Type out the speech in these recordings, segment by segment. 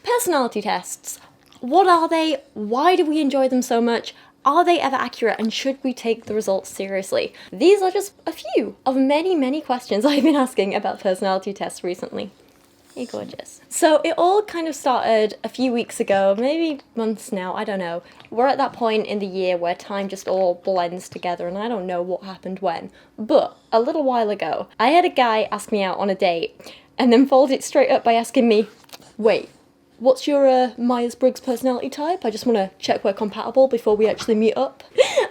Personality tests. What are they? Why do we enjoy them so much? Are they ever accurate, and should we take the results seriously? These are just a few of many, many questions I've been asking about personality tests recently. Hey, gorgeous. So it all kind of started a few weeks ago, maybe months now, I don't know. We're at that point in the year where time just all blends together and I don't know what happened when. But a little while ago, I had a guy ask me out on a date and then followed it straight up by asking me, wait, what's your Myers-Briggs personality type? I just want to check we're compatible before we actually meet up.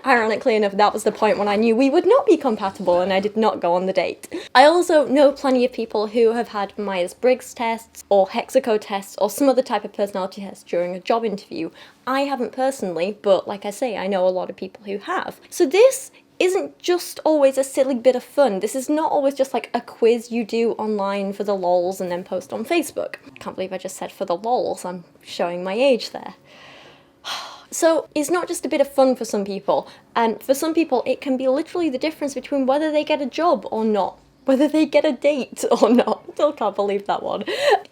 Ironically enough, that was the point when I knew we would not be compatible and I did not go on the date. I also know plenty of people who have had Myers-Briggs tests or hexaco tests or some other type of personality test during a job interview. I haven't personally, but like I say, I know a lot of people who have. So this isn't just always a silly bit of fun. This is not always just like a quiz you do online for the lols and then post on Facebook. Can't believe I just said for the lols, I'm showing my age there. So it's not just a bit of fun for some people, and for some people it can be literally the difference between whether they get a job or not, whether they get a date or not. Still can't believe that one.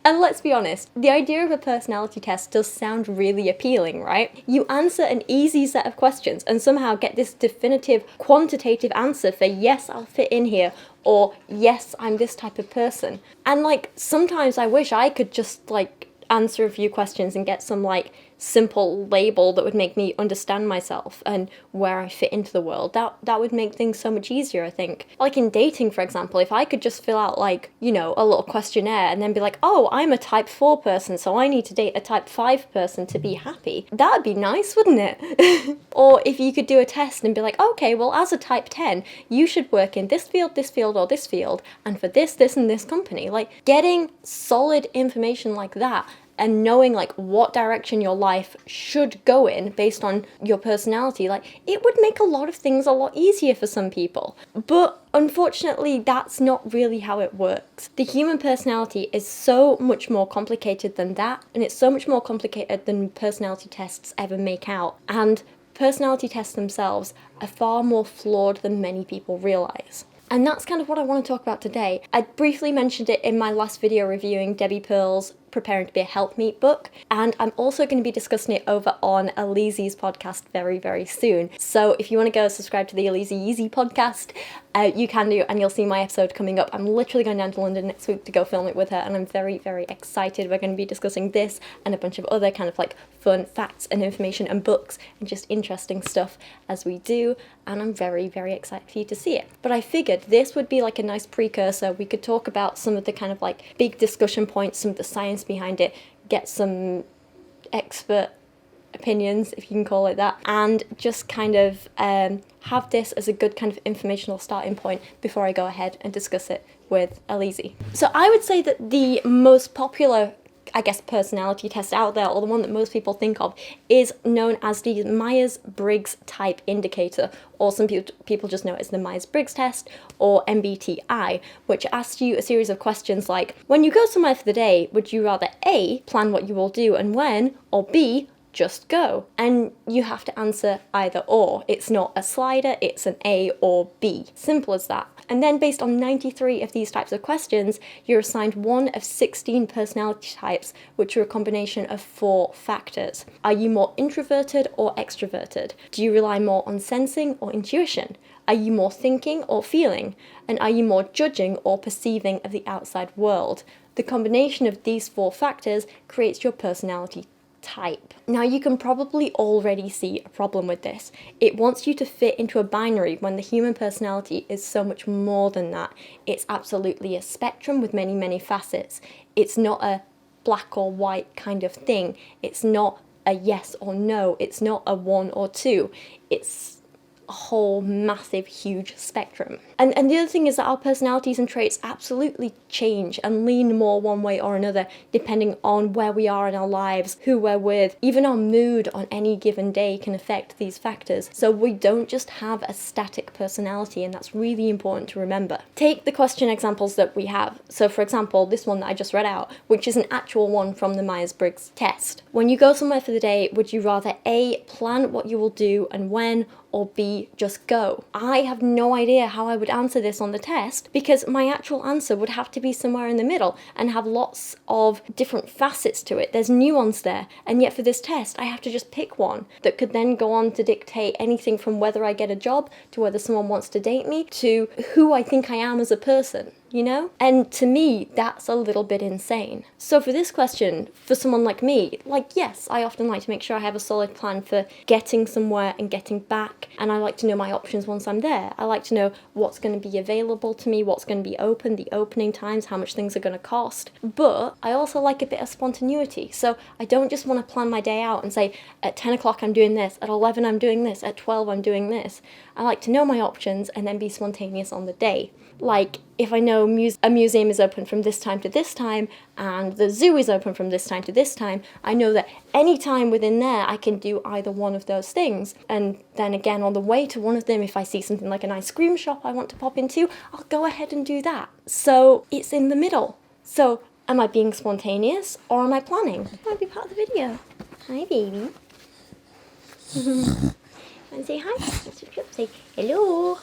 And let's be honest, the idea of a personality test does sound really appealing, right? You answer an easy set of questions and somehow get this definitive quantitative answer for yes, I'll fit in here, or yes, I'm this type of person. And like, sometimes I wish I could just like answer a few questions and get some like simple label that would make me understand myself and where I fit into the world. That would make things so much easier, I think. Like in dating, for example, if I could just fill out like, you know, a little questionnaire and then be like, oh, I'm a type 4 person, so I need to date a type 5 person to be happy. That'd be nice, wouldn't it? Or if you could do a test and be like, okay, well, as a type 10, you should work in this field, or this field, and for this, and this company. Like, getting solid information like that and knowing like what direction your life should go in based on your personality, like it would make a lot of things a lot easier for some people. But unfortunately, that's not really how it works. The human personality is so much more complicated than that, and it's so much more complicated than personality tests ever make out. And personality tests themselves are far more flawed than many people realize. And that's kind of what I want to talk about today. I briefly mentioned it in my last video reviewing Debbie Pearl's Preparing to be a Helpmeet book, and I'm also going to be discussing it over on Elise's podcast very, very soon. So if you want to go subscribe to the Elise Easy podcast, you can do, and you'll see my episode coming up. I'm literally going down to London next week to go film it with her, and I'm very, very excited. We're going to be discussing this and a bunch of other kind of like fun facts and information and books and just interesting stuff as we do, and I'm very, very excited for you to see it. But I figured this would be like a nice precursor. We could talk about some of the kind of like big discussion points, some of the science behind it, get some expert opinions, if you can call it that, and just kind of have this as a good kind of informational starting point before I go ahead and discuss it with Elise. So I would say that the most popular, I guess, personality test out there, or the one that most people think of, is known as the Myers-Briggs Type Indicator, or some people just know it as the Myers-Briggs test, or MBTI, which asks you a series of questions like, when you go somewhere for the day, would you rather A, plan what you will do and when, or B, just go? And you have to answer either or. It's not a slider, it's an A or B. Simple as that. And then based on 93 of these types of questions, you're assigned one of 16 personality types, which are a combination of 4 factors. Are you more introverted or extroverted? Do you rely more on sensing or intuition? Are you more thinking or feeling? And are you more judging or perceiving of the outside world? The combination of these 4 factors creates your personality type. Now, you can probably already see a problem with this. It wants you to fit into a binary when the human personality is so much more than that. It's absolutely a spectrum with many, many facets. It's not a black or white kind of thing. It's not a yes or no. It's not a 1 or 2. It's a whole massive, huge spectrum. And the other thing is that our personalities and traits absolutely change and lean more one way or another depending on where we are in our lives, who we're with. Even our mood on any given day can affect these factors. So we don't just have a static personality, and that's really important to remember. Take the question examples that we have. So for example, this one that I just read out, which is an actual one from the Myers-Briggs test. When you go somewhere for the day, would you rather A, plan what you will do and when, or B, just go? I have no idea how I would answer this on the test, because my actual answer would have to be somewhere in the middle and have lots of different facets to it. There's nuance there, and yet for this test I have to just pick one that could then go on to dictate anything from whether I get a job, to whether someone wants to date me, to who I think I am as a person, you know? And to me, that's a little bit insane. So for this question, for someone like me, like, yes, I often like to make sure I have a solid plan for getting somewhere and getting back, and I like to know my options once I'm there. I like to know what's going to be available to me, what's going to be open, the opening times, how much things are going to cost. But I also like a bit of spontaneity, so I don't just want to plan my day out and say, at 10 o'clock I'm doing this, at 11 I'm doing this, at 12 I'm doing this. I like to know my options and then be spontaneous on the day. Like, if I know a museum is open from this time to this time, and the zoo is open from this time to this time, I know that any time within there I can do either one of those things. And then again, on the way to one of them, if I see something like an ice cream shop I want to pop into, I'll go ahead and do that. So it's in the middle. So am I being spontaneous, or am I planning? I want to be part of the video. Hi, baby. And say hi. Say hello.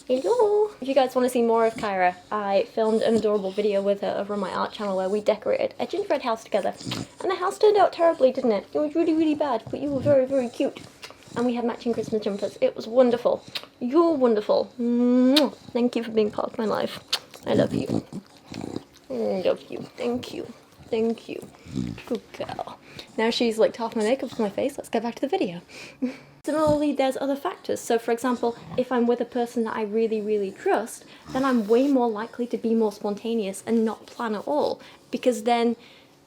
Hello! If you guys want to see more of Kyra, I filmed an adorable video with her over on my art channel where we decorated a gingerbread house together. And the house turned out terribly, didn't it? It was really, really bad, but you were very, very cute. And we had matching Christmas jumpers. It was wonderful. You're wonderful. Mwah. Thank you for being part of my life. I love you. I love you. Thank you. Thank you. Good girl. Now she's licked half my makeup from my face. Let's get back to the video. Similarly, there's other factors. So for example, if I'm with a person that I really, really trust, then I'm way more likely to be more spontaneous and not plan at all. Because then,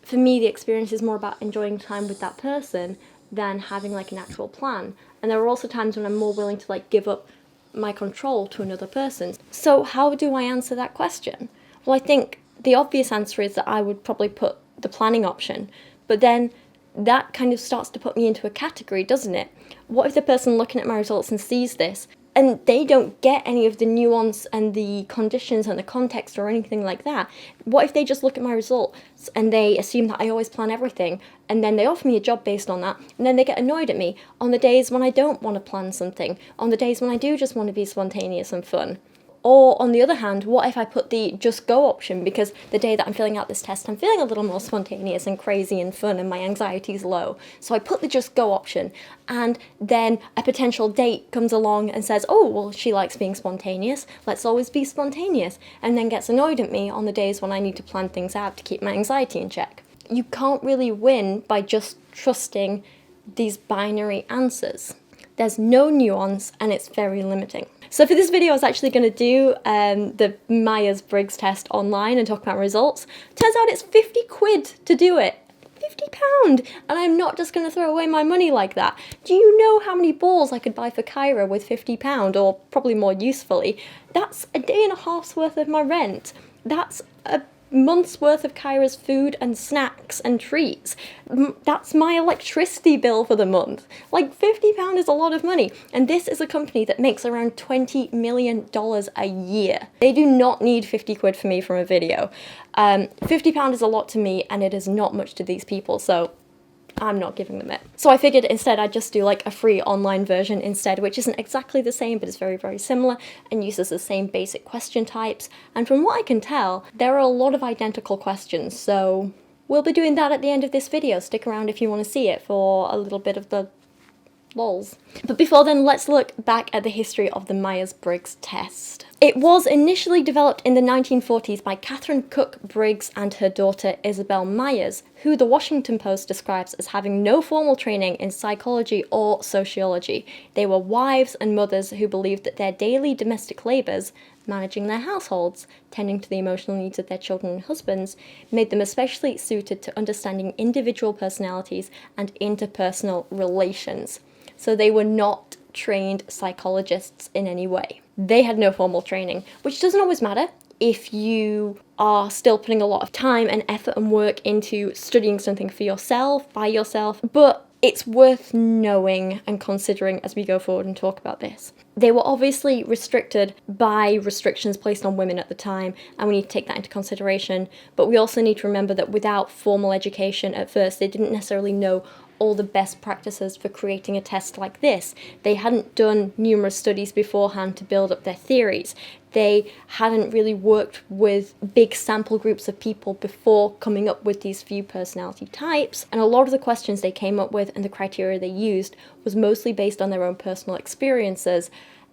for me, the experience is more about enjoying time with that person than having like an actual plan. And there are also times when I'm more willing to like give up my control to another person. So how do I answer that question? Well, I think the obvious answer is that I would probably put the planning option, but then that kind of starts to put me into a category, doesn't it? What if the person looking at my results and sees this, and they don't get any of the nuance and the conditions and the context or anything like that? What if they just look at my results and they assume that I always plan everything, and then they offer me a job based on that, and then they get annoyed at me on the days when I don't want to plan something, on the days when I do just want to be spontaneous and fun? Or on the other hand, what if I put the just go option, because the day that I'm filling out this test I'm feeling a little more spontaneous and crazy and fun and my anxiety's low. So I put the just go option, and then a potential date comes along and says, oh, well, she likes being spontaneous, let's always be spontaneous, and then gets annoyed at me on the days when I need to plan things out to keep my anxiety in check. You can't really win by just trusting these binary answers. There's no nuance and it's very limiting. So for this video I was actually going to do the Myers-Briggs test online and talk about results. Turns out it's 50 quid to do it. £50, and I'm not just going to throw away my money like that. Do you know how many balls I could buy for Kyra with £50, or probably more usefully? That's a day and a half's worth of my rent. That's a month's worth of Kyra's food and snacks and treats. That's my electricity bill for the month. Like, £50 is a lot of money, and this is a company that makes around $20 million a year. They do not need 50 quid for me from a video. £50 is a lot to me, and it is not much to these people, so I'm not giving them it. So I figured instead I'd just do like a free online version instead, which isn't exactly the same, but it's very, very similar and uses the same basic question types. And from what I can tell, there are a lot of identical questions, so we'll be doing that at the end of this video. Stick around if you want to see it for a little bit of the lols. But before then, let's look back at the history of the Myers-Briggs test. It was initially developed in the 1940s by Catherine Cook Briggs and her daughter Isabel Myers, who the Washington Post describes as having no formal training in psychology or sociology. They were wives and mothers who believed that their daily domestic labours, managing their households, tending to the emotional needs of their children and husbands, made them especially suited to understanding individual personalities and interpersonal relations. So they were not trained psychologists in any way. They had no formal training, which doesn't always matter if you are still putting a lot of time and effort and work into studying something for yourself, by yourself, but it's worth knowing and considering as we go forward and talk about this. They were obviously restricted by restrictions placed on women at the time, and we need to take that into consideration, but we also need to remember that without formal education at first, they didn't necessarily know all the best practices for creating a test like this. They hadn't done numerous studies beforehand to build up their theories. They hadn't really worked with big sample groups of people before coming up with these few personality types. And a lot of the questions they came up with and the criteria they used was mostly based on their own personal experiences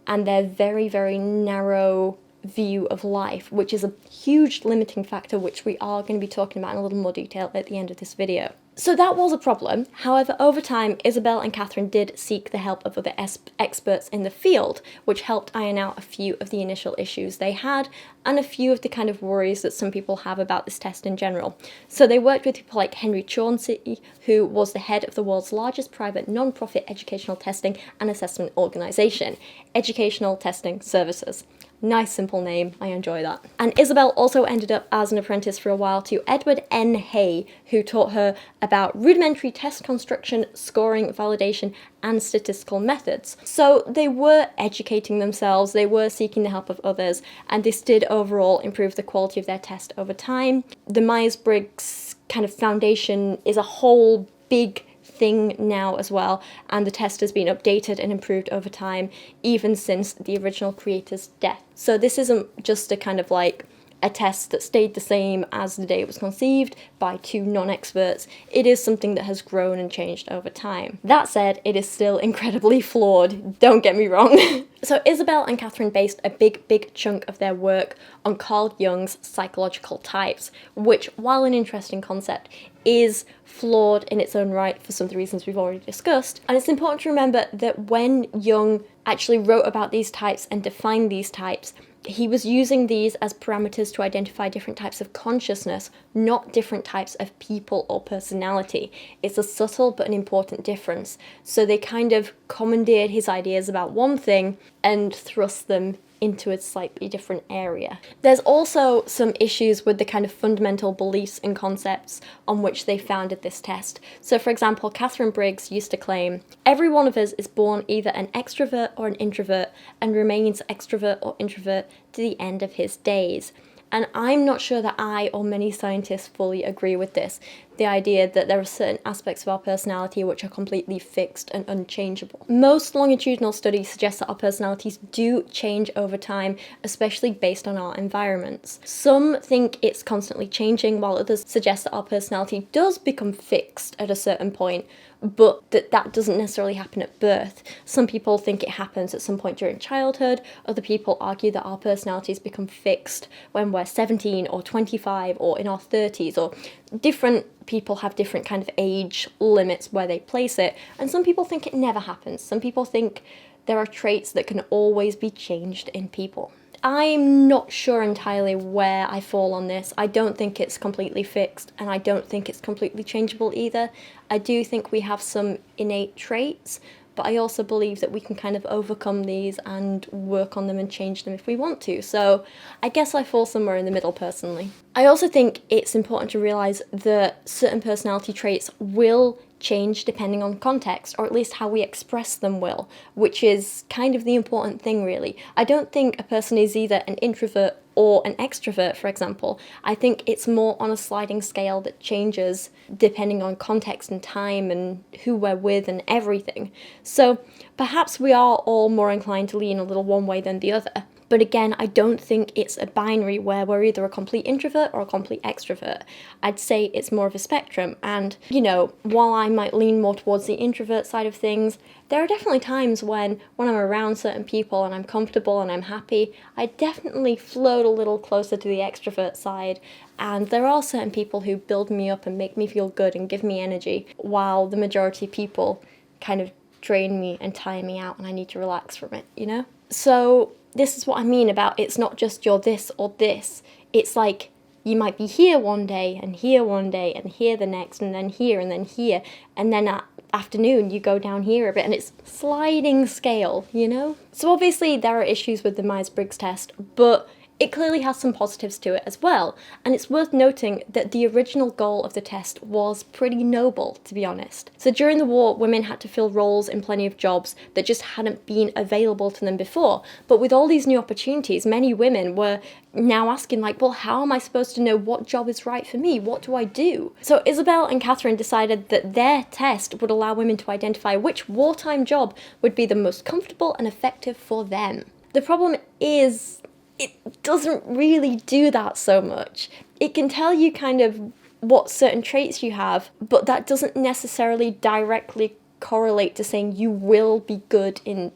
and their very, very narrow view of life, which is a huge limiting factor, which we are going to be talking about in a little more detail at the end of this video. So that was a problem. However, over time, Isabel and Catherine did seek the help of other experts in the field, which helped iron out a few of the initial issues they had and a few of the kind of worries that some people have about this test in general. So they worked with people like Henry Chauncey, who was the head of the world's largest private non-profit educational testing and assessment organization, Educational Testing Services. Nice simple name, I enjoy that. And Isabel also ended up as an apprentice for a while to Edward N. Hay, who taught her about rudimentary test construction, scoring, validation, and statistical methods. So they were educating themselves, they were seeking the help of others, and this did overall improve the quality of their test over time. The Myers-Briggs kind of foundation is a whole big thing now as well, and the test has been updated and improved over time, even since the original creator's death. So this isn't just a kind of like a test that stayed the same as the day it was conceived by two non-experts. It is something that has grown and changed over time. That said, it is still incredibly flawed, don't get me wrong. So Isabel and Catherine based a big chunk of their work on Carl Jung's psychological types, which, while an interesting concept, is flawed in its own right for some of the reasons we've already discussed. And it's important to remember that when Jung actually wrote about these types and defined these types, he was using these as parameters to identify different types of consciousness, not different types of people or personality. It's a subtle but an important difference. So they kind of commandeered his ideas about one thing and thrust them into a slightly different area. There's also some issues with the kind of fundamental beliefs and concepts on which they founded this test. So for example, Catherine Briggs used to claim, every one of us is born either an extrovert or an introvert and remains extrovert or introvert to the end of his days. And I'm not sure that I or many scientists fully agree with this. The idea that there are certain aspects of our personality which are completely fixed and unchangeable. Most longitudinal studies suggest that our personalities do change over time, especially based on our environments. Some think it's constantly changing, while others suggest that our personality does become fixed at a certain point, but that doesn't necessarily happen at birth. Some people think it happens at some point during childhood. Other people argue that our personalities become fixed when we're 17 or 25 or in our 30s, or different people have different kind of age limits where they place it, and some people think it never happens. Some people think there are traits that can always be changed in people. I'm not sure entirely where I fall on this. I don't think it's completely fixed, and I don't think it's completely changeable either. I do think we have some innate traits, but I also believe that we can kind of overcome these and work on them and change them if we want to. So I guess I fall somewhere in the middle personally. I also think it's important to realise that certain personality traits will change depending on context, or at least how we express them will, which is kind of the important thing really. I don't think a person is either an introvert or an extrovert, for example. I think it's more on a sliding scale that changes depending on context and time and who we're with and everything. So perhaps we are all more inclined to lean a little one way than the other. But again, I don't think it's a binary where we're either a complete introvert or a complete extrovert. I'd say it's more of a spectrum. And, you know, while I might lean more towards the introvert side of things, there are definitely times when I'm around certain people and I'm comfortable and I'm happy, I definitely float a little closer to the extrovert side. And there are certain people who build me up and make me feel good and give me energy, while the majority of people kind of drain me and tire me out and I need to relax from it, you know? So this is what I mean about it's not just you're this or this. It's like you might be here one day and here one day and here the next and then here, and then at afternoon you go down here a bit, and it's sliding scale, you know? So obviously there are issues with the Myers-Briggs test, but it clearly has some positives to it as well, and it's worth noting that the original goal of the test was pretty noble, to be honest. So during the war, women had to fill roles in plenty of jobs that just hadn't been available to them before, but with all these new opportunities, many women were now asking like, well, how am I supposed to know what job is right for me? What do I do? So Isabel and Catherine decided that their test would allow women to identify which wartime job would be the most comfortable and effective for them. The problem is, it doesn't really do that so much. It can tell you kind of what certain traits you have, but that doesn't necessarily directly correlate to saying you will be good in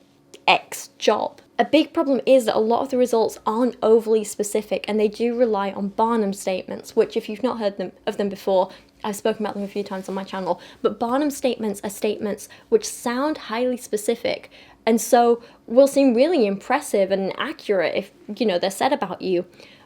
X job. A big problem is that a lot of the results aren't overly specific, and they do rely on Barnum statements, which, if you've not heard of them before, I've spoken about them a few times on my channel, but Barnum statements are statements which sound highly specific, and so will seem really impressive and accurate if, they're said about you.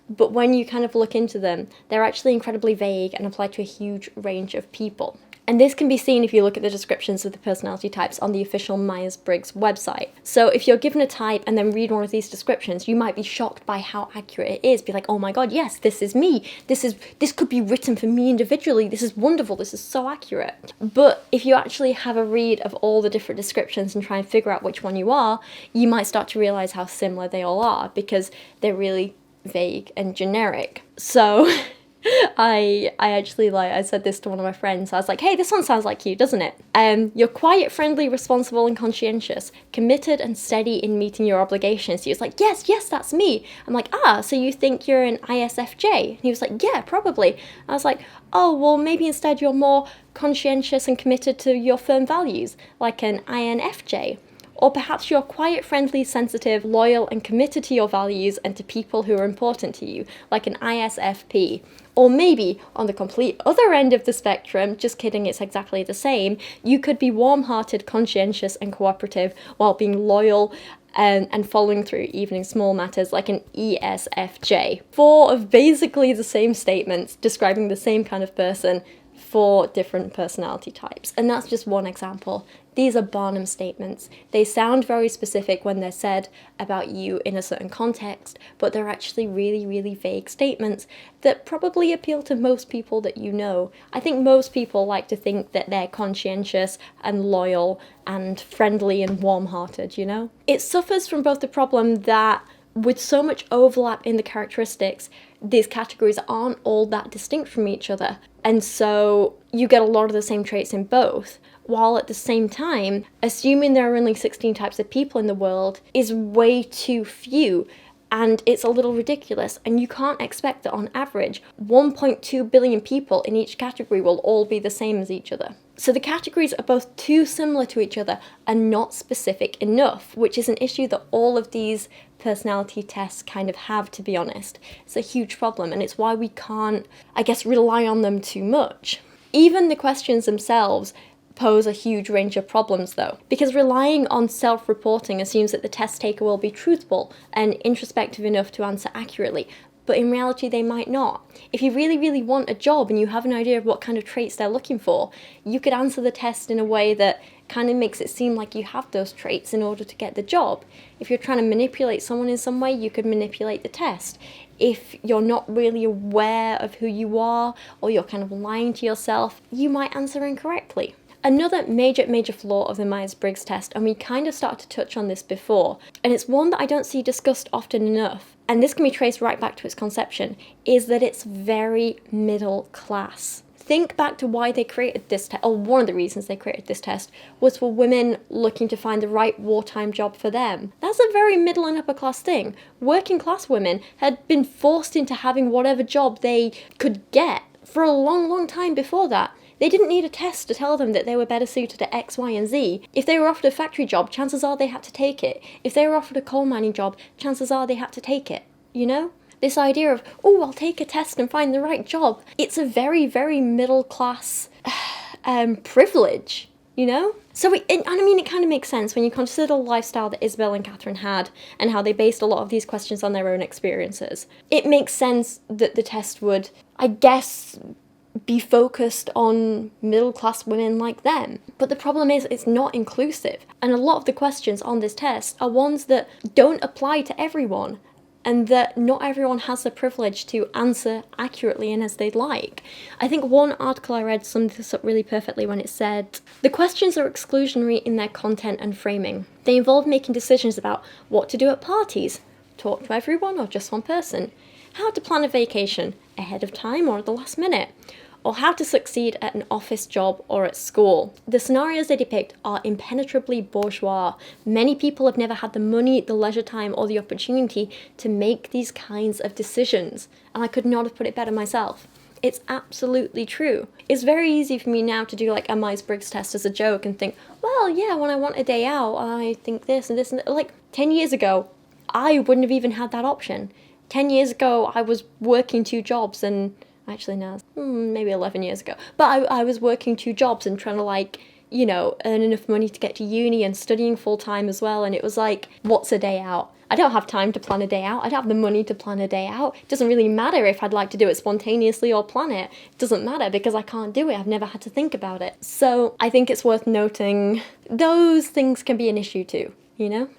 But when you kind of look into them, they're actually incredibly vague and apply to a huge range of people. And this can be seen if you look at the descriptions of the personality types on the official Myers-Briggs website. So if you're given a type and then read one of these descriptions, you might be shocked by how accurate it is. Be like, oh my god, yes, this is me. This could be written for me individually. This is wonderful. This is so accurate. But if you actually have a read of all the different descriptions and try and figure out which one you are, you might start to realize how similar they all are, because they're really vague and generic. So I actually, I said this to one of my friends. I was like, hey, this one sounds like you, doesn't it? You're quiet, friendly, responsible, and conscientious, committed and steady in meeting your obligations. He was like, yes, that's me. I'm like, so you think you're an ISFJ? And he was like, yeah, probably. I was like, oh, well, maybe instead you're more conscientious and committed to your firm values, like an INFJ. Or perhaps you're quiet, friendly, sensitive, loyal, and committed to your values and to people who are important to you, like an ISFP. Or maybe, on the complete other end of the spectrum, just kidding, it's exactly the same, you could be warm-hearted, conscientious, and cooperative while being loyal and following through even in small matters, like an ESFJ. 4 of basically the same statements describing the same kind of person, 4 different personality types. And that's just one example. These are Barnum statements. They sound very specific when they're said about you in a certain context, but they're actually really, really vague statements that probably appeal to most people that you know. I think most people like to think that they're conscientious and loyal and friendly and warm-hearted, It suffers from both the problem that with so much overlap in the characteristics, these categories aren't all that distinct from each other. And so you get a lot of the same traits in both, while at the same time, assuming there are only 16 types of people in the world is way too few, and it's a little ridiculous, and you can't expect that on average 1.2 billion people in each category will all be the same as each other. So the categories are both too similar to each other and not specific enough, which is an issue that all of these personality tests kind of have, to be honest. It's a huge problem, and it's why we can't, rely on them too much. Even the questions themselves pose a huge range of problems though, because relying on self-reporting assumes that the test taker will be truthful and introspective enough to answer accurately, but in reality they might not. If you really, really want a job and you have an idea of what kind of traits they're looking for, you could answer the test in a way that kind of makes it seem like you have those traits in order to get the job. If you're trying to manipulate someone in some way, you could manipulate the test. If you're not really aware of who you are, or you're kind of lying to yourself, you might answer incorrectly. Another major flaw of the Myers-Briggs test, and we kind of started to touch on this before, and it's one that I don't see discussed often enough, and this can be traced right back to its conception, is that it's very middle class. Think back to why they created this test, or one of the reasons they created this test was for women looking to find the right wartime job for them. That's a very middle and upper class thing. Working class women had been forced into having whatever job they could get for a long time before that. They didn't need a test to tell them that they were better suited to X, Y, and Z. If they were offered a factory job, chances are they had to take it. If they were offered a coal mining job, chances are they had to take it, This idea of, I'll take a test and find the right job, it's a very, very middle class privilege, So, it kind of makes sense when you consider the lifestyle that Isabel and Catherine had and how they based a lot of these questions on their own experiences. It makes sense that the test would, be focused on middle-class women like them. But the problem is it's not inclusive, and a lot of the questions on this test are ones that don't apply to everyone. and that not everyone has the privilege to answer accurately and as they'd like. I think one article I read summed this up really perfectly when it said, "The questions are exclusionary in their content and framing. They involve making decisions about what to do at parties, talk to everyone or just one person, how to plan a vacation, ahead of time or at the last minute, or how to succeed at an office job or at school. The scenarios they depict are impenetrably bourgeois. Many people have never had the money, the leisure time, or the opportunity to make these kinds of decisions." And I could not have put it better myself. It's absolutely true. It's very easy for me now to do like a Myers-Briggs test as a joke and think, well, yeah, when I want a day out, I think this and this and that. Like 10 years ago, I wouldn't have even had that option. 10 years ago, I was working 2 jobs and actually now, maybe 11 years ago. But I was working 2 jobs and trying to earn enough money to get to uni and studying full time as well. And it was like, what's a day out? I don't have time to plan a day out. I don't have the money to plan a day out. It doesn't really matter if I'd like to do it spontaneously or plan it. It doesn't matter because I can't do it. I've never had to think about it. So I think it's worth noting those things can be an issue too,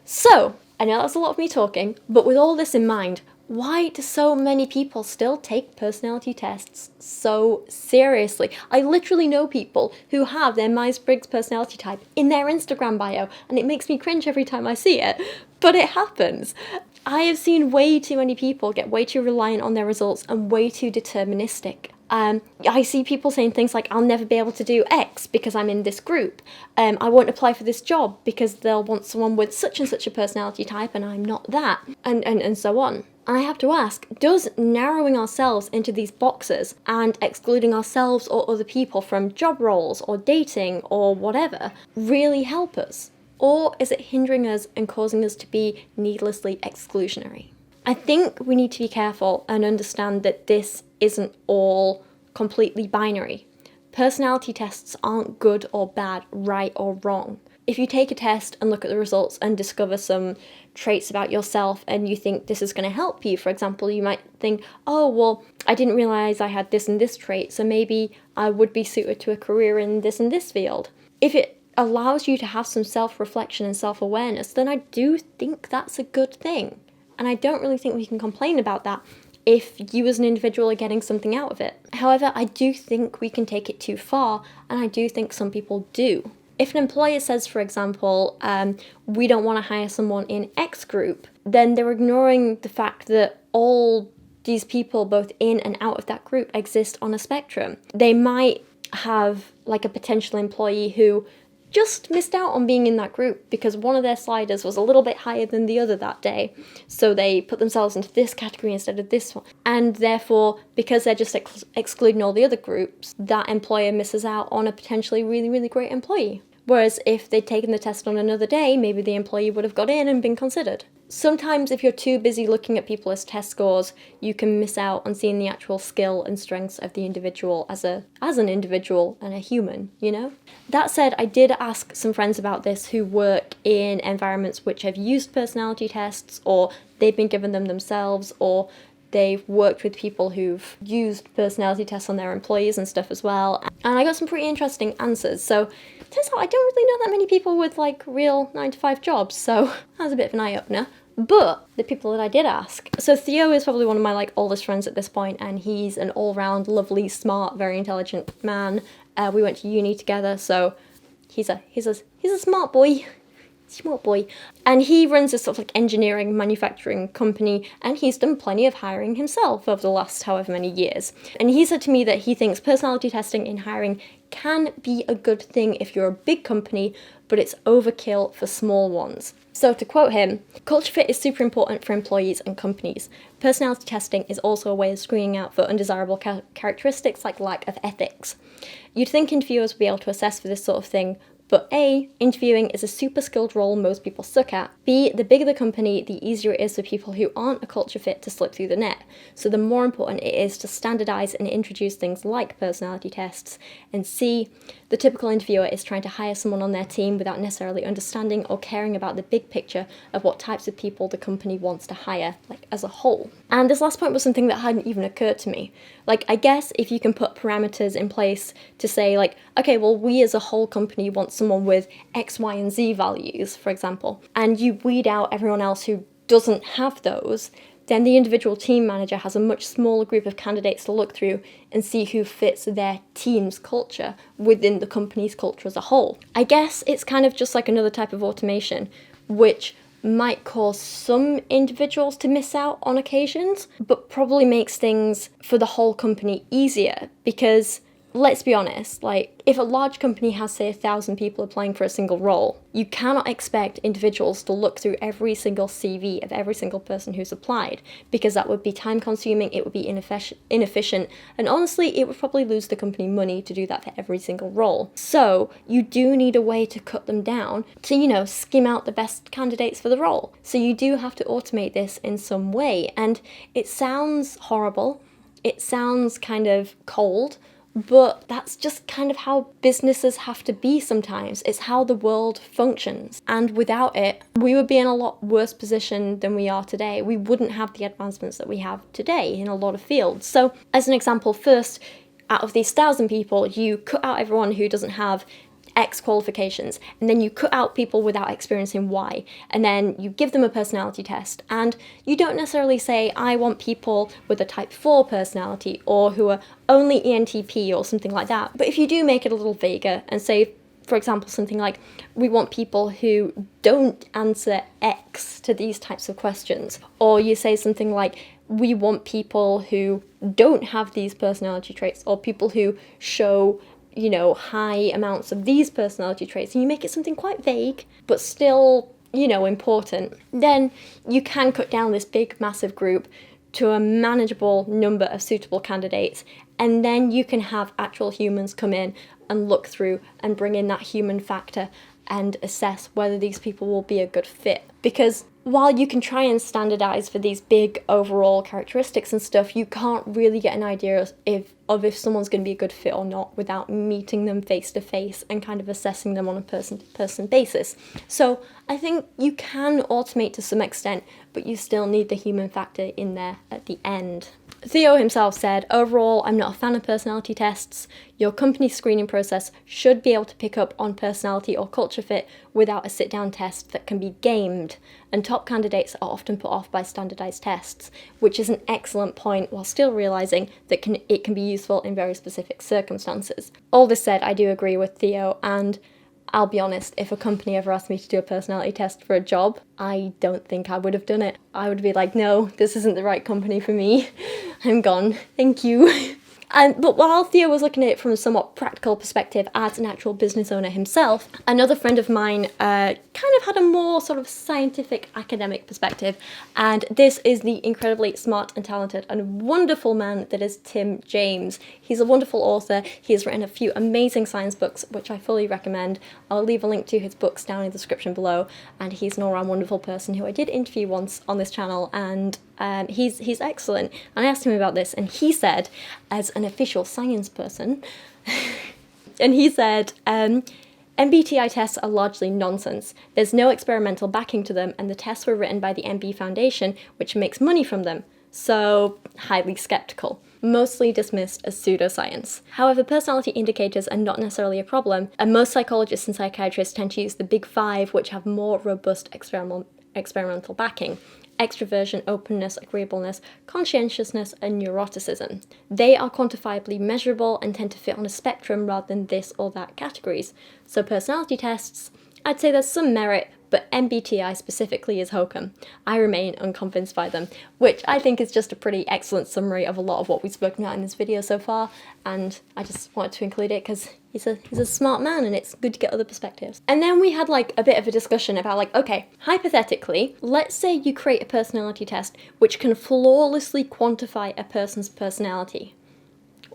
So I know that's a lot of me talking, but with all this in mind, why do so many people still take personality tests so seriously? I literally know people who have their Myers-Briggs personality type in their Instagram bio, and it makes me cringe every time I see it, but it happens. I have seen way too many people get way too reliant on their results and way too deterministic. I see people saying things like, I'll never be able to do X because I'm in this group. I won't apply for this job because they'll want someone with such and such a personality type and I'm not that, and so on. And I have to ask, does narrowing ourselves into these boxes and excluding ourselves or other people from job roles or dating or whatever really help us? Or is it hindering us and causing us to be needlessly exclusionary? I think we need to be careful and understand that this isn't all completely binary. Personality tests aren't good or bad, right or wrong. If you take a test and look at the results and discover some traits about yourself and you think this is going to help you, for example, you might think, oh, well, I didn't realize I had this and this trait, so maybe I would be suited to a career in this and this field. If it allows you to have some self-reflection and self-awareness, then I do think that's a good thing. And I don't really think we can complain about that if you as an individual are getting something out of it. However, I do think we can take it too far, and I do think some people do. If an employer says, for example, we don't want to hire someone in X group, then they're ignoring the fact that all these people, both in and out of that group, exist on a spectrum. They might have like a potential employee who just missed out on being in that group because one of their sliders was a little bit higher than the other that day. So they put themselves into this category instead of this one. And therefore, because they're just excluding all the other groups, that employer misses out on a potentially really, really great employee. Whereas if they'd taken the test on another day, maybe the employee would have got in and been considered. Sometimes if you're too busy looking at people as test scores, you can miss out on seeing the actual skill and strengths of the individual as an individual and a human, That said, I did ask some friends about this who work in environments which have used personality tests, or they've been given them themselves, or they've worked with people who've used personality tests on their employees and stuff as well. And I got some pretty interesting answers. So turns out I don't really know that many people with like real 9-to-5 jobs, so that was a bit of an eye-opener. But the people that I did ask, so Theo is probably one of my like oldest friends at this point, and he's an all-round lovely, smart, very intelligent man. We went to uni together, so he's a smart boy. Smart boy. And he runs a sort of like engineering manufacturing company, and he's done plenty of hiring himself over the last however many years. And he said to me that he thinks personality testing in hiring can be a good thing if you're a big company, but it's overkill for small ones. So to quote him, culture fit is super important for employees and companies. Personality testing is also a way of screening out for undesirable characteristics like lack of ethics. You'd think interviewers would be able to assess for this sort of thing, but A, interviewing is a super skilled role most people suck at. B, the bigger the company, the easier it is for people who aren't a culture fit to slip through the net. So the more important it is to standardise and introduce things like personality tests. And C, the typical interviewer is trying to hire someone on their team without necessarily understanding or caring about the big picture of what types of people the company wants to hire, like as a whole. And this last point was something that hadn't even occurred to me. Like, I guess if you can put parameters in place to say like, okay, well, we as a whole company want someone with X, Y, and Z values, for example, and you weed out everyone else who doesn't have those, then the individual team manager has a much smaller group of candidates to look through and see who fits their team's culture within the company's culture as a whole. I guess it's kind of just like another type of automation, which might cause some individuals to miss out on occasions, but probably makes things for the whole company easier because, let's be honest, like, if a large company has, say, 1,000 people applying for a single role, you cannot expect individuals to look through every single CV of every single person who's applied, because that would be time consuming, it would be inefficient, and honestly, it would probably lose the company money to do that for every single role. So you do need a way to cut them down to, skim out the best candidates for the role. So you do have to automate this in some way, and it sounds horrible, it sounds kind of cold, but that's just kind of how businesses have to be sometimes. It's how the world functions. And without it, we would be in a lot worse position than we are today. We wouldn't have the advancements that we have today in a lot of fields. So, as an example, first, out of these 1,000 people, you cut out everyone who doesn't have X qualifications, and then you cut out people without experience in Y, and then you give them a personality test, and you don't necessarily say, I want people with a type 4 personality, or who are only ENTP, or something like that. But if you do make it a little vaguer, and say, for example, something like, we want people who don't answer X to these types of questions, or you say something like, we want people who don't have these personality traits, or people who show high amounts of these personality traits, and you make it something quite vague, but still, important, then you can cut down this big, massive group to a manageable number of suitable candidates, and then you can have actual humans come in and look through and bring in that human factor and assess whether these people will be a good fit. Because while you can try and standardize for these big overall characteristics and stuff, you can't really get an idea if someone's going to be a good fit or not without meeting them face to face and kind of assessing them on a person-to-person basis. So I think you can automate to some extent, but you still need the human factor in there at the end. Theo himself said, overall, I'm not a fan of personality tests. Your company's screening process should be able to pick up on personality or culture fit without a sit-down test that can be gamed, and top candidates are often put off by standardized tests, which is an excellent point while still realizing that it can be useful in very specific circumstances. All this said, I do agree with Theo, and I'll be honest, if a company ever asked me to do a personality test for a job, I don't think I would have done it. I would be like, no, this isn't the right company for me. I'm gone. Thank you. But while Theo was looking at it from a somewhat practical perspective as an actual business owner himself, another friend of mine kind of had a more sort of scientific academic perspective, and this is the incredibly smart and talented and wonderful man that is Tim James. He's a wonderful author. He has written a few amazing science books, which I fully recommend. I'll leave a link to his books down in the description below, and he's an all-round wonderful person who I did interview once on this channel, and he's excellent. And I asked him about this, and he said, as an official science person, and he said, MBTI tests are largely nonsense. There's no experimental backing to them, and the tests were written by the MB Foundation, which makes money from them. So, highly skeptical. Mostly dismissed as pseudoscience. However, personality indicators are not necessarily a problem, and most psychologists and psychiatrists tend to use the big five, which have more robust experimental backing: extroversion, openness, agreeableness, conscientiousness, and neuroticism. They are quantifiably measurable and tend to fit on a spectrum rather than this or that categories. So personality tests, I'd say there's some merit, but MBTI specifically is hokum. I remain unconvinced by them, which I think is just a pretty excellent summary of a lot of what we've spoken about in this video so far, and I just wanted to include it because he's a smart man and it's good to get other perspectives. And then we had like a bit of a discussion about like, okay, hypothetically, let's say you create a personality test which can flawlessly quantify a person's personality.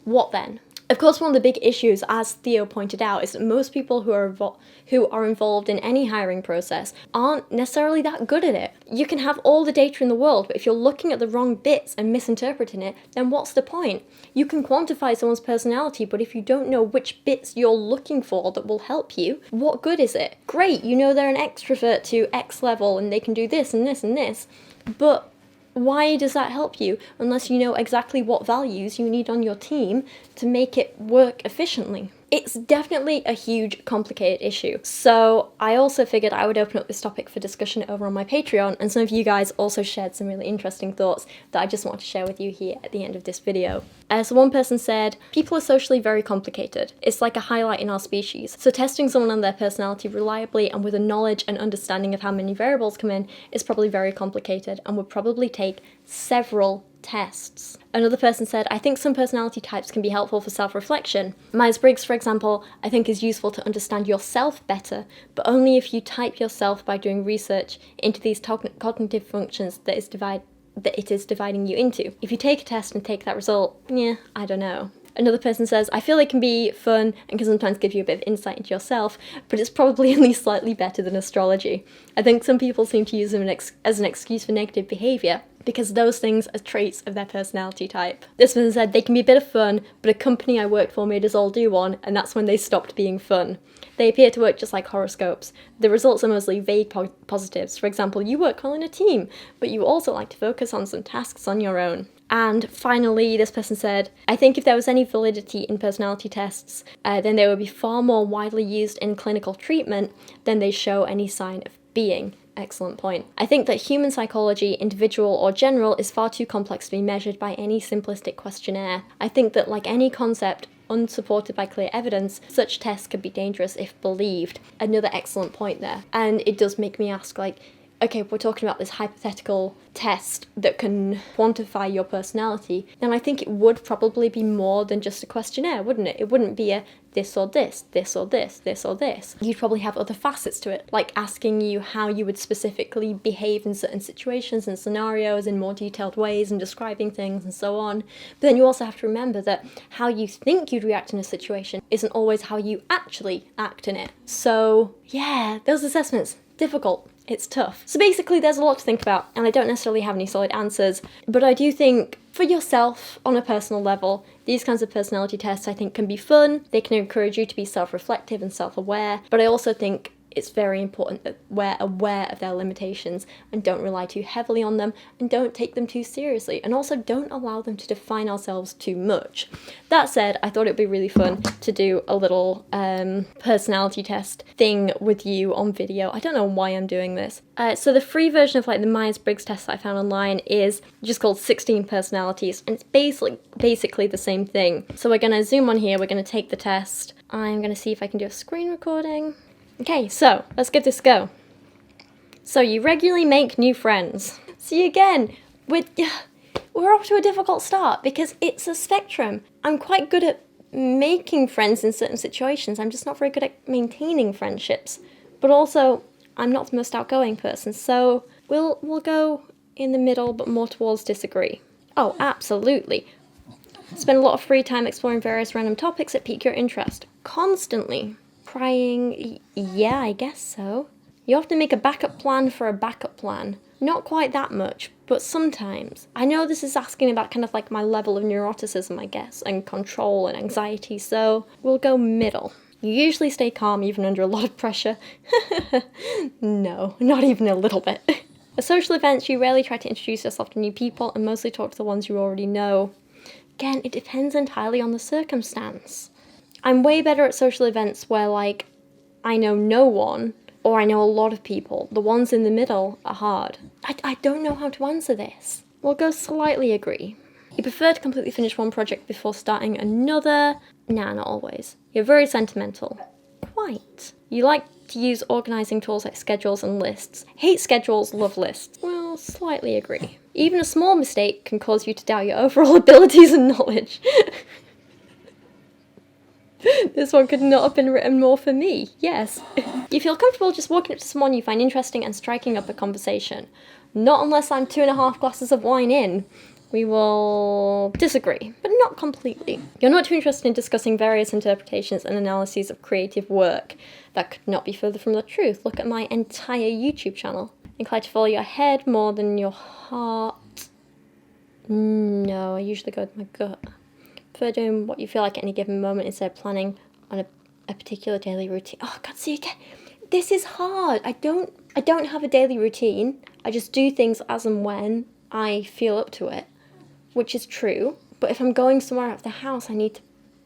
What then? Of course, one of the big issues, as Theo pointed out, is that most people who are involved in any hiring process aren't necessarily that good at it. You can have all the data in the world, but if you're looking at the wrong bits and misinterpreting it, then what's the point? You can quantify someone's personality, but if you don't know which bits you're looking for that will help you, what good is it? Great, you know they're an extrovert to X level and they can do this and this and this, but why does that help you unless you know exactly what values you need on your team to make it work efficiently? It's definitely a huge, complicated issue. So I also figured I would open up this topic for discussion over on my Patreon, and some of you guys also shared some really interesting thoughts that I just want to share with you here at the end of this video. So one person said, people are socially very complicated. It's like a highlight in our species. So testing someone on their personality reliably and with a knowledge and understanding of how many variables come in is probably very complicated and would probably take several tests. Another person said, I think some personality types can be helpful for self-reflection. Myers-Briggs, for example, I think is useful to understand yourself better, but only if you type yourself by doing research into these cognitive functions that it is dividing you into. If you take a test and take that result, I don't know. Another person says, I feel they can be fun and can sometimes give you a bit of insight into yourself, but it's probably at least slightly better than astrology. I think some people seem to use them as an excuse for negative behaviour, because those things are traits of their personality type. This person said, they can be a bit of fun, but a company I worked for made us all do one, and that's when they stopped being fun. They appear to work just like horoscopes. The results are mostly vague positives. For example, you work well in a team, but you also like to focus on some tasks on your own. And finally, this person said, I think if there was any validity in personality tests, then they would be far more widely used in clinical treatment than they show any sign of being. Excellent point. I think that human psychology, individual or general, is far too complex to be measured by any simplistic questionnaire. I think that, like any concept unsupported by clear evidence, such tests could be dangerous if believed. Another excellent point there. And it does make me ask, okay, if we're talking about this hypothetical test that can quantify your personality, then I think it would probably be more than just a questionnaire, wouldn't it? It wouldn't be a this or this, this or this, this or this. You'd probably have other facets to it, like asking you how you would specifically behave in certain situations and scenarios in more detailed ways and describing things and so on. But then you also have to remember that how you think you'd react in a situation isn't always how you actually act in it. So yeah, those assessments, difficult. It's tough. So basically there's a lot to think about, and I don't necessarily have any solid answers, but I do think for yourself on a personal level, these kinds of personality tests I think can be fun. They can encourage you to be self-reflective and self-aware, but I also think it's very important that we're aware of their limitations and don't rely too heavily on them and don't take them too seriously, and also don't allow them to define ourselves too much. That said, I thought it would be really fun to do a little personality test thing with you on video. I don't know why I'm doing this. So the free version of the Myers-Briggs test that I found online is just called 16 personalities, and it's basically the same thing. So we're going to zoom on here, we're going to take the test. I'm going to see if I can do a screen recording. Okay, so let's give this a go. So you regularly make new friends. See, again, we're off to a difficult start because it's a spectrum. I'm quite good at making friends in certain situations. I'm just not very good at maintaining friendships. But also, I'm not the most outgoing person, so we'll go in the middle, but more towards disagree. Oh, absolutely. Spend a lot of free time exploring various random topics that pique your interest. Constantly. Crying, yeah, I guess so. You often make a backup plan for a backup plan. Not quite that much, but sometimes. I know this is asking about kind of my level of neuroticism, I guess, and control and anxiety, so we'll go middle. You usually stay calm even under a lot of pressure. No, not even a little bit. At social events, you rarely try to introduce yourself to new people and mostly talk to the ones you already know. Again, it depends entirely on the circumstance. I'm way better at social events where, I know no one, or I know a lot of people. The ones in the middle are hard. I don't know how to answer this. We'll go slightly agree. You prefer to completely finish one project before starting another? Nah, not always. You're very sentimental. Quite. You like to use organising tools like schedules and lists. Hate schedules, love lists. Well, slightly agree. Even a small mistake can cause you to doubt your overall abilities and knowledge. This one could not have been written more for me, yes. You feel comfortable just walking up to someone you find interesting and striking up a conversation. Not unless I'm 2.5 glasses of wine in. We will disagree, but not completely. You're not too interested in discussing various interpretations and analyses of creative work. That could not be further from the truth. Look at my entire YouTube channel. Inclined to follow your head more than your heart. No, I usually go with my gut. For doing what you feel like at any given moment instead of planning on a particular daily routine. Oh God, see again, this is hard. I don't have a daily routine. I just do things as and when I feel up to it, which is true. But if I'm going somewhere out of the house, I need to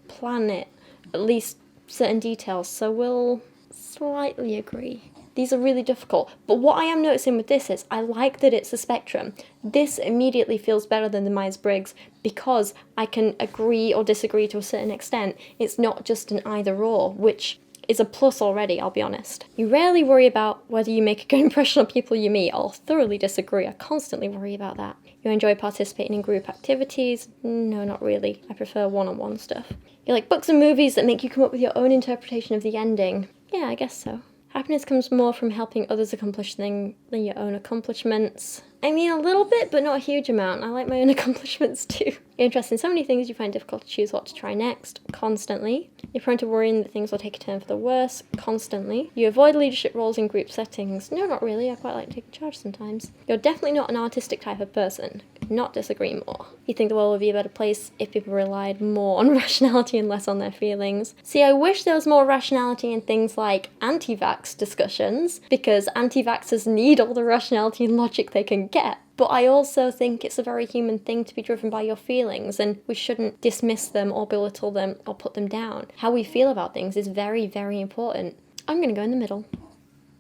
plan it at least certain details, so we'll slightly agree. These are really difficult, but what I am noticing with this is I like that it's a spectrum. This immediately feels better than the Myers-Briggs because I can agree or disagree to a certain extent. It's not just an either or, which is a plus already, I'll be honest. You rarely worry about whether you make a good impression on people you meet. I'll thoroughly disagree. I constantly worry about that. You enjoy participating in group activities? No, not really. I prefer one-on-one stuff. You like books and movies that make you come up with your own interpretation of the ending? Yeah, I guess so. Happiness comes more from helping others accomplish things than your own accomplishments. I mean, a little bit, but not a huge amount. I like my own accomplishments too. You're interested in so many things you find difficult to choose what to try next, constantly. You're prone to worrying that things will take a turn for the worse, constantly. You avoid leadership roles in group settings. No, not really. I quite like taking charge sometimes. You're definitely not an artistic type of person. Could not disagree more. You think the world would be a better place if people relied more on rationality and less on their feelings. See, I wish there was more rationality in things like anti-vax discussions, because anti-vaxxers need all the rationality and logic they can get. But I also think it's a very human thing to be driven by your feelings, and we shouldn't dismiss them or belittle them or put them down. How we feel about things is very, very important. I'm going to go in the middle.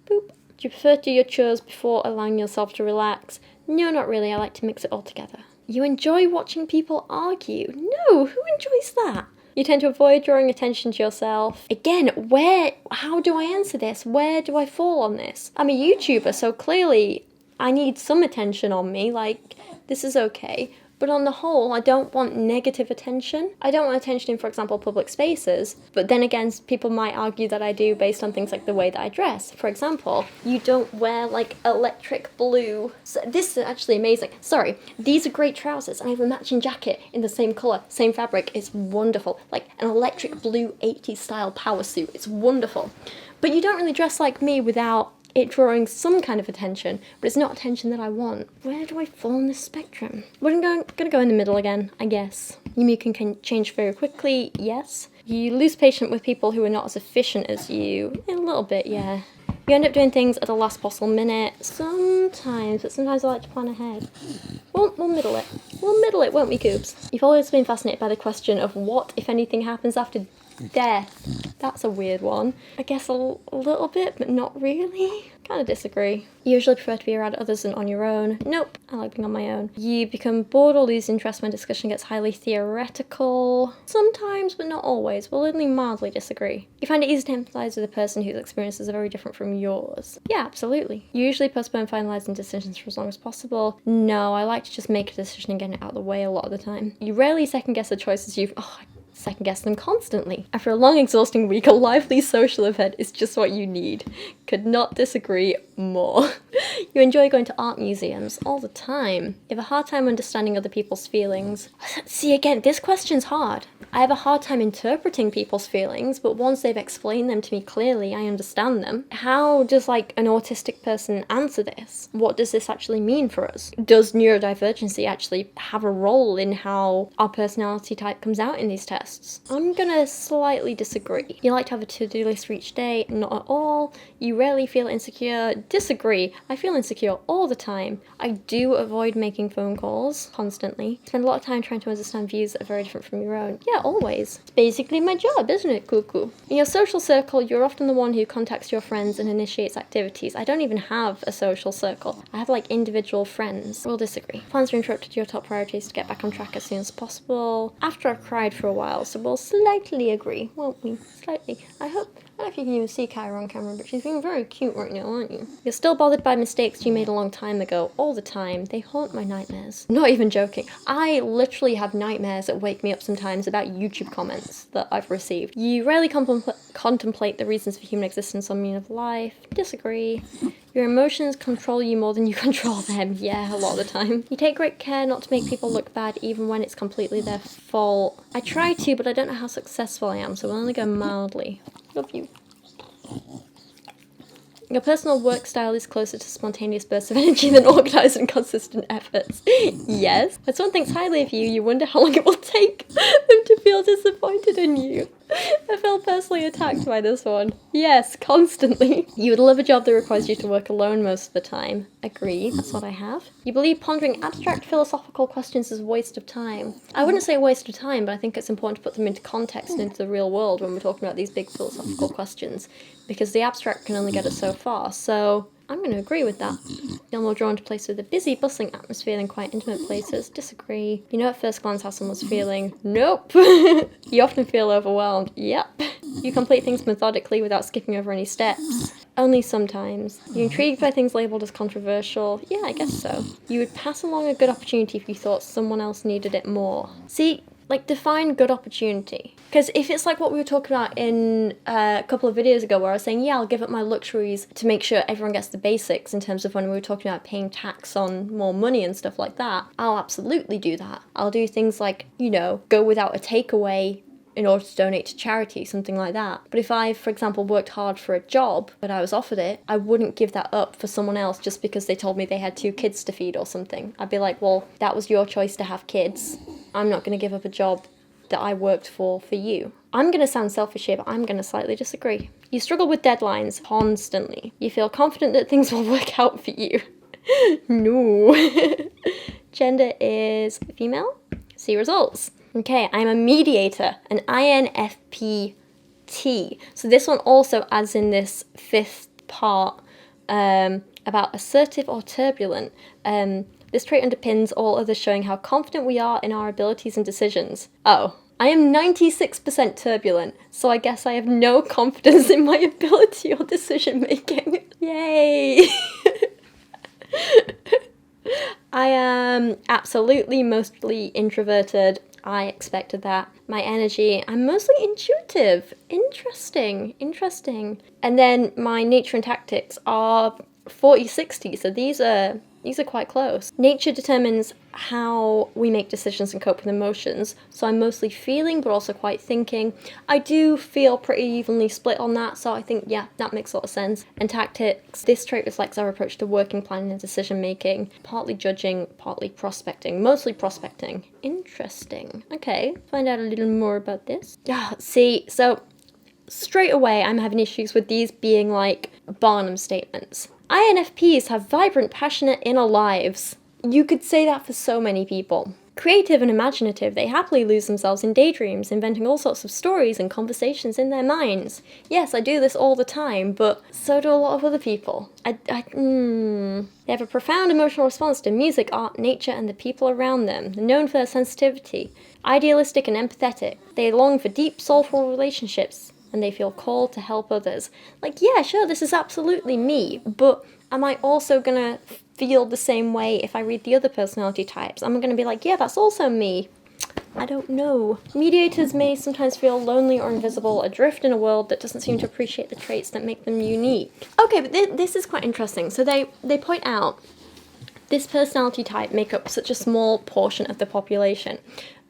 Boop. Do you prefer to do your chores before allowing yourself to relax? No, not really. I like to mix it all together. You enjoy watching people argue? No, who enjoys that? You tend to avoid drawing attention to yourself. Again, how do I answer this? Where do I fall on this? I'm a YouTuber, so clearly I need some attention on me, like, this is okay. But on the whole, I don't want negative attention. I don't want attention in, for example, public spaces. But then again, people might argue that I do based on things like the way that I dress. For example, you don't wear, like, electric blue. So this is actually amazing. Sorry, these are great trousers, and I have a matching jacket in the same colour, same fabric. It's wonderful. Like, an electric blue 80s style power suit. It's wonderful. But you don't really dress like me without it drawing some kind of attention, but it's not attention that I want. Where do I fall on this spectrum? Well, I'm gonna go in the middle again, I guess. Your mood can change very quickly, yes. You lose patience with people who are not as efficient as you. A little bit, yeah. You end up doing things at the last possible minute. Sometimes, but sometimes I like to plan ahead. We'll middle it. We'll middle it, won't we, Coobs? You've always been fascinated by the question of what, if anything, happens after death. That's a weird one. I guess a little bit, but not really. Kind of disagree. You usually prefer to be around others than on your own. Nope, I like being on my own. You become bored or lose interest when discussion gets highly theoretical. Sometimes, but not always. We'll only mildly disagree. You find it easy to empathise with a person whose experiences are very different from yours. Yeah, absolutely. You usually postpone finalising decisions for as long as possible. No, I like to just make a decision and get it out of the way a lot of the time. You rarely second guess the choices second guess them constantly. After a long, exhausting week, a lively social event is just what you need. Could not disagree more. You enjoy going to art museums all the time. You have a hard time understanding other people's feelings. See, again, this question's hard. I have a hard time interpreting people's feelings, but once they've explained them to me clearly, I understand them. How does, like, an autistic person answer this? What does this actually mean for us? Does neurodivergency actually have a role in how our personality type comes out in these tests? I'm gonna slightly disagree. You like to have a to-do list for each day? Not at all. You rarely feel insecure? Disagree. I feel insecure all the time. I do avoid making phone calls constantly. Spend a lot of time trying to understand views that are very different from your own. Yeah, always. It's basically my job, isn't it, cuckoo? In your social circle, you're often the one who contacts your friends and initiates activities. I don't even have a social circle. I have, like, individual friends. We'll disagree. Plans are interrupted. Your top priority is to get back on track as soon as possible. After I've cried for a while, so we'll slightly agree, won't we? Slightly. I don't know if you can even see Kyra on camera, but she's being very cute right now, aren't you? You're still bothered by mistakes you made a long time ago, all the time. They haunt my nightmares. Not even joking. I literally have nightmares that wake me up sometimes about YouTube comments that I've received. You rarely contemplate the reasons for human existence or meaning of life. Disagree. Your emotions control you more than you control them. Yeah, a lot of the time. You take great care not to make people look bad even when it's completely their fault. I try to, but I don't know how successful I am, so we'll only go mildly. Love you. Your personal work style is closer to spontaneous bursts of energy than organised and consistent efforts. Yes. When someone thinks highly of you, you wonder how long it will take them to feel disappointed in you. I feel personally attacked by this one. Yes, constantly. You would love a job that requires you to work alone most of the time. Agree, that's what I have. You believe pondering abstract philosophical questions is a waste of time. I wouldn't say a waste of time, but I think it's important to put them into context and into the real world when we're talking about these big philosophical questions, because the abstract can only get us so far, so I'm going to agree with that. Feel more drawn to places with a busy, bustling atmosphere than quite intimate places. Disagree. You know at first glance how someone's feeling? Nope. You often feel overwhelmed. Yep. You complete things methodically without skipping over any steps. Only sometimes. You're intrigued by things labelled as controversial. Yeah, I guess so. You would pass along a good opportunity if you thought someone else needed it more. See, like, define good opportunity. Because if it's like what we were talking about in a couple of videos ago where I was saying, yeah, I'll give up my luxuries to make sure everyone gets the basics in terms of when we were talking about paying tax on more money and stuff like that, I'll absolutely do that. I'll do things like, you know, go without a takeaway in order to donate to charity, something like that. But if I, for example, worked hard for a job, but I was offered it, I wouldn't give that up for someone else just because they told me they had 2 kids to feed or something. I'd be like, well, that was your choice to have kids. I'm not going to give up a job that I worked for you. I'm going to sound selfish here, but I'm going to slightly disagree. You struggle with deadlines constantly. You feel confident that things will work out for you. No. Gender is female. See results. Okay, I'm a mediator, an infp-t. So this one also adds in this 5th part about assertive or turbulent. This trait underpins all others, showing how confident we are in our abilities and decisions. Oh, I am 96% turbulent, so I guess I have no confidence in my ability or decision making. Yay! I am absolutely mostly introverted. I expected that. My energy, I'm mostly intuitive. Interesting. And then my nature and tactics are 40-60, so these are quite close. Nature determines how we make decisions and cope with emotions, so I'm mostly feeling but also quite thinking. I do feel pretty evenly split on that, so I think, yeah, that makes a lot of sense. And tactics, this trait reflects our approach to working, planning and decision making, partly judging, partly prospecting, mostly prospecting. Interesting. Okay, find out a little more about this. See, so straight away I'm having issues with these being like Barnum statements. INFPs have vibrant, passionate inner lives. You could say that for so many people. Creative and imaginative, they happily lose themselves in daydreams, inventing all sorts of stories and conversations in their minds. Yes, I do this all the time, but so do a lot of other people. They have a profound emotional response to music, art, nature, and the people around them. They're known for their sensitivity. Idealistic and empathetic. They long for deep, soulful relationships, and they feel called to help others. Like, yeah, sure, this is absolutely me, but am I also gonna feel the same way if I read the other personality types? I'm gonna be like, yeah, that's also me. I don't know. Mediators may sometimes feel lonely or invisible, adrift in a world that doesn't seem to appreciate the traits that make them unique. Okay, but this is quite interesting. So they point out this personality type make up such a small portion of the population.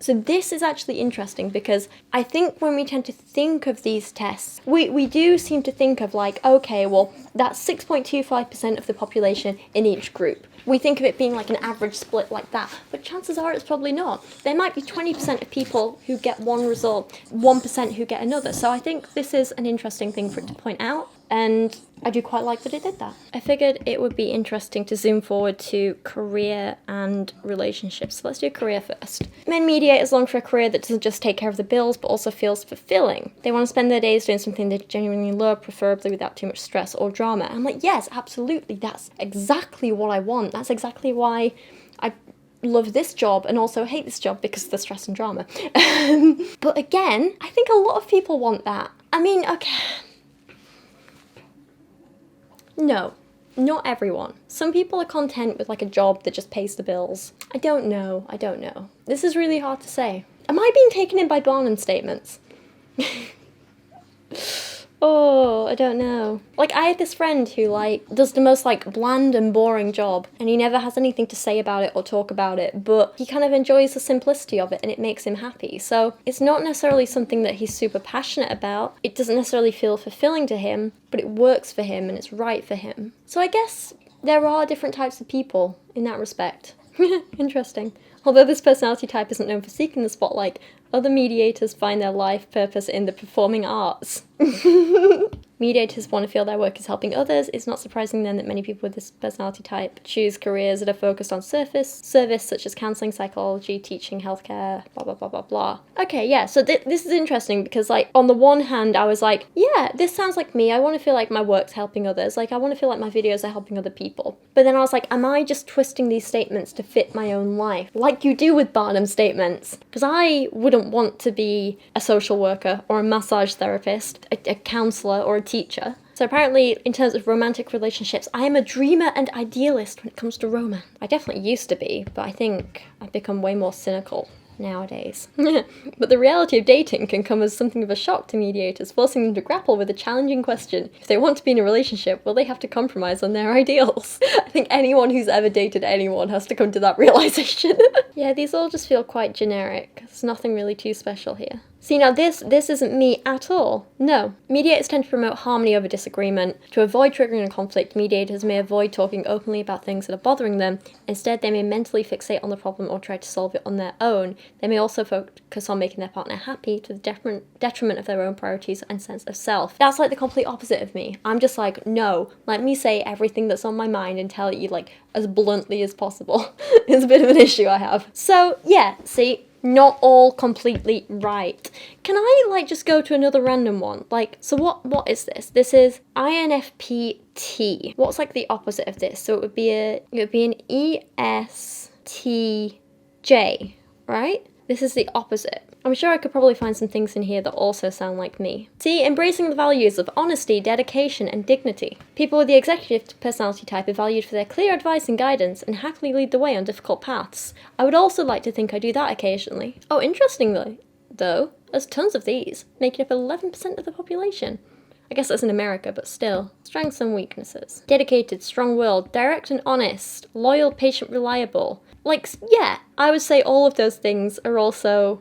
So this is actually interesting because I think when we tend to think of these tests, we do seem to think of like, okay, well, that's 6.25% of the population in each group. We think of it being like an average split like that, but chances are it's probably not. There might be 20% of people who get one result, 1% who get another. So I think this is an interesting thing for it to point out, and I do quite like that it did that. I figured it would be interesting to zoom forward to career and relationships. So let's do career first. Men mediators long for a career that doesn't just take care of the bills, but also feels fulfilling. They want to spend their days doing something they genuinely love, preferably without too much stress or drama. I'm like, yes, absolutely, that's exactly what I want. That's exactly why I love this job and also hate this job, because of the stress and drama. But again, I think a lot of people want that. I mean, okay. No, not everyone. Some people are content with like a job that just pays the bills. I don't know. This is really hard to say. Am I being taken in by Barnum statements? Oh, I don't know. Like, I have this friend who, like, does the most, like, bland and boring job, and he never has anything to say about it or talk about it, but he kind of enjoys the simplicity of it, and it makes him happy. So, it's not necessarily something that he's super passionate about. It doesn't necessarily feel fulfilling to him, but it works for him, and it's right for him. So I guess there are different types of people in that respect. Interesting. Although this personality type isn't known for seeking the spotlight, Other mediators find their life purpose in the performing arts. Mediators want to feel their work is helping others. It's not surprising then that many people with this personality type choose careers that are focused on service such as counselling, psychology, teaching, healthcare, blah, blah, blah, blah, blah. Okay, yeah, so this is interesting because, like, on the one hand, I was like, yeah, this sounds like me. I want to feel like my work's helping others. Like, I want to feel like my videos are helping other people. But then I was like, am I just twisting these statements to fit my own life? Like you do with Barnum Statements. Because I wouldn't want to be a social worker or a massage therapist, a counsellor or a teacher. So apparently, in terms of romantic relationships, I am a dreamer and idealist when it comes to romance. I definitely used to be, but I think I've become way more cynical nowadays. But the reality of dating can come as something of a shock to mediators, forcing them to grapple with a challenging question. If they want to be in a relationship, will they have to compromise on their ideals? I think anyone who's ever dated anyone has to come to that realization. Yeah, these all just feel quite generic. There's nothing really too special here. See, now this isn't me at all. No. Mediators tend to promote harmony over disagreement. To avoid triggering a conflict, mediators may avoid talking openly about things that are bothering them. Instead, they may mentally fixate on the problem or try to solve it on their own. They may also focus on making their partner happy to the detriment of their own priorities and sense of self. That's like the complete opposite of me. I'm just like, no, let me say everything that's on my mind and tell you, like, as bluntly as possible. It's a bit of an issue I have. So, yeah, see, not all completely right. Can I, like, just go to another random one? Like, so what is this? This is infp-t. What's, like, the opposite of this? So it would be an ESTJ, right? This is the opposite. I'm sure I could probably find some things in here that also sound like me. See, embracing the values of honesty, dedication, and dignity. People with the executive personality type are valued for their clear advice and guidance and happily lead the way on difficult paths. I would also like to think I do that occasionally. Oh, interestingly, though, there's tons of these, making up 11% of the population. I guess that's in America, but still. Strengths and weaknesses. Dedicated, strong-willed, direct and honest, loyal, patient, reliable. Like, yeah, I would say all of those things are also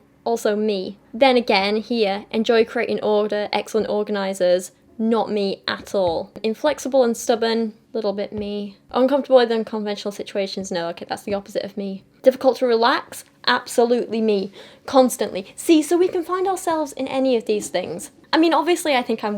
me. Then again, here, enjoy creating order, excellent organisers, not me at all. Inflexible and stubborn, little bit me. Uncomfortable with unconventional situations, no, okay, that's the opposite of me. Difficult to relax, absolutely me. Constantly. See, so we can find ourselves in any of these things. I mean, obviously I think I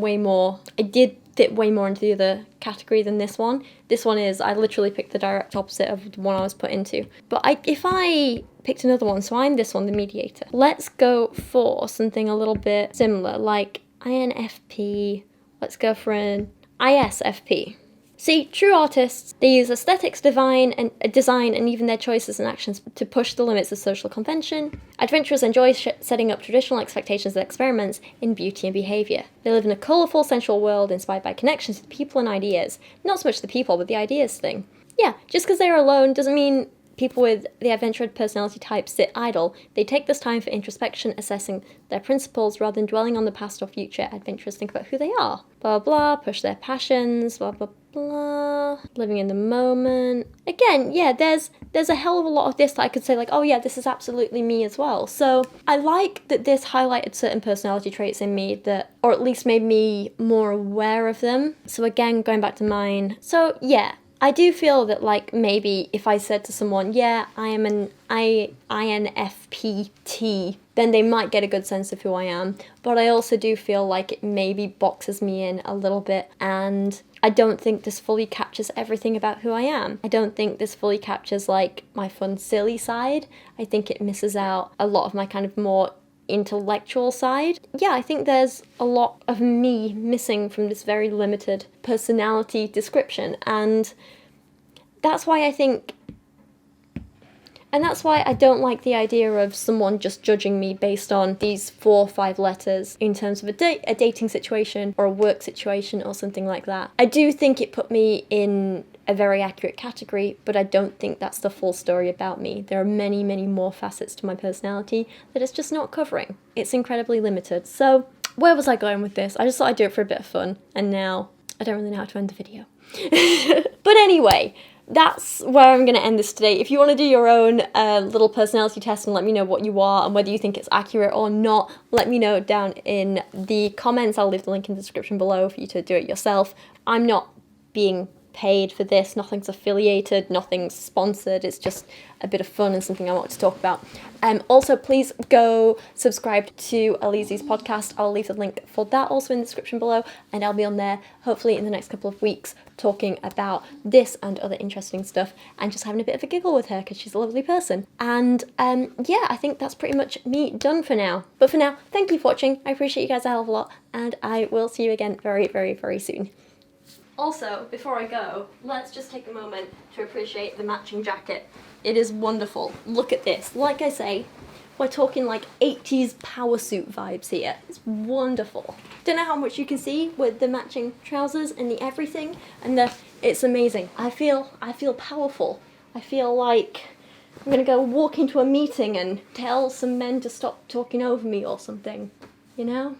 did fit way more into the other category than this one. This one is, I literally picked the direct opposite of the one I was put into. But if I picked another one, so I'm this one, the mediator. Let's go for something a little bit similar, like INFP. Let's go for an ISFP. See, true artists, they use aesthetics, design, and even their choices and actions to push the limits of social convention. Adventurers enjoy setting up traditional expectations and experiments in beauty and behaviour. They live in a colourful, sensual world inspired by connections with people and ideas. Not so much the people, but the ideas thing. Yeah, just because they're alone doesn't mean people with the adventurous personality type sit idle. They take this time for introspection, assessing their principles rather than dwelling on the past or future. Adventurers think about who they are. Blah, blah, push their passions, blah, blah, blah. Living in the moment. Again, yeah, there's a hell of a lot of this that I could say, like, oh yeah, this is absolutely me as well. So I like that this highlighted certain personality traits in me that, or at least made me more aware of them. So again, going back to mine. So yeah, I do feel that, like, maybe if I said to someone, yeah, I am an INFP-t, then they might get a good sense of who I am. But I also do feel like it maybe boxes me in a little bit, and I don't think this fully captures everything about who I am. I don't think this fully captures, like, my fun, silly side. I think it misses out a lot of my kind of more intellectual side. Yeah, I think there's a lot of me missing from this very limited personality description, and that's why I don't like the idea of someone just judging me based on these 4 or 5 letters in terms of a dating situation or a work situation or something like that. I do think it put me in a very accurate category, but I don't think that's the full story about me. There are many, many more facets to my personality that it's just not covering. It's incredibly limited. So where was I going with this? I just thought I'd do it for a bit of fun, and now I don't really know how to end the video. But anyway, that's where I'm going to end this today. If you want to do your own little personality test and let me know what you are and whether you think it's accurate or not, let me know down in the comments. I'll leave the link in the description below for you to do it yourself. I'm not being paid for this, nothing's affiliated, nothing's sponsored. It's just a bit of fun and something I want to talk about. Also, please go subscribe to Elise's podcast. I'll leave the link for that also in the description below, and I'll be on there hopefully in the next couple of weeks talking about this and other interesting stuff and just having a bit of a giggle with her because she's a lovely person. And yeah, I think that's pretty much me done for now. But for now, thank you for watching. I appreciate you guys a hell of a lot, and I will see you again very, very, very soon. Also, before I go, let's just take a moment to appreciate the matching jacket. It is wonderful. Look at this. Like I say, we're talking like 80s power suit vibes here. It's wonderful. Don't know how much you can see with the matching trousers and the everything, and it's amazing. I feel powerful. I feel like I'm gonna go walk into a meeting and tell some men to stop talking over me or something, you know?